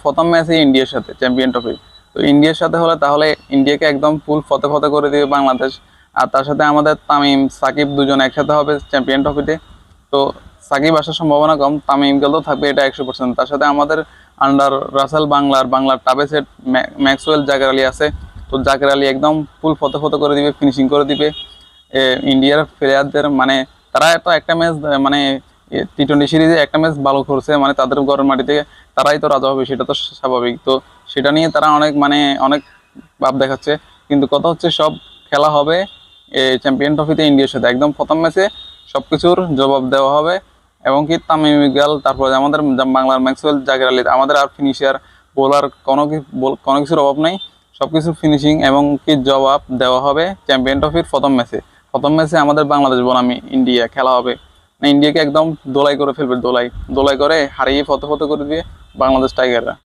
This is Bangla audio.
প্রথম ম্যাচে ইন্ডিয়ার সাথে চ্যাম্পিয়ন ট্রফি। তো ইন্ডিয়ার সাথে হলে তাহলে ইন্ডিয়াকে একদম ফুল ফতে ফতে করে দিবে বাংলাদেশ। আর তার সাথে আমাদের তামিম সাকিব দুজন একসাথে হবে চ্যাম্পিয়ন ট্রফিতে। তো সাকিব আসার সম্ভাবনা কম, তামিম গেলেও থাকবে এটা 100%। তার সাথে আমাদের আন্ডার রাসেল বাংলার টাবেসের ম্যাক্সওয়েল জাকের আলী আছে। তো জাকের আলী একদম ফুল ফতে ফতে করে দিবে, ফিনিশিং করে দিবে ইন্ডিয়ার প্লেয়ারদের। মানে তারা তো একটা ম্যাচ মানে টি-20 সিরিজে একটা ম্যাচ ভালো করছে, মানে তাদের ঘরের মাটিতে তারাই তো রাজা হবে, সেটা তো স্বাভাবিক। তো সেটা নিয়ে তারা অনেক অনেক ভাব দেখাচ্ছে। কিন্তু কথা হচ্ছে সব খেলা হবে চ্যাম্পিয়ন ট্রফিতে ইন্ডিয়ার সাথে, একদম প্রথম ম্যাচে সবকিছুর জবাব দেওয়া হবে। এবং কি তামিম ইকবাল, তারপরে আমাদের বাংলার ম্যাক্সওয়েল জাকের আলী, আমাদের আর ফিনিশার বোলার কোনো কিছুর অভাব নাই। সবকিছু ফিনিশিং এবং কি জবাব দেওয়া হবে চ্যাম্পিয়ন ট্রফির প্রথম ম্যাচে আমাদের বাংলাদেশ বনাম ইন্ডিয়া খেলা হবে। না, ইন্ডিয়াকে একদম দোলাই করে ফেলবে, দোলাই দোলাই করে হারিয়ে ফতে ফতে করে দিয়ে বাংলাদেশ টাইগাররা।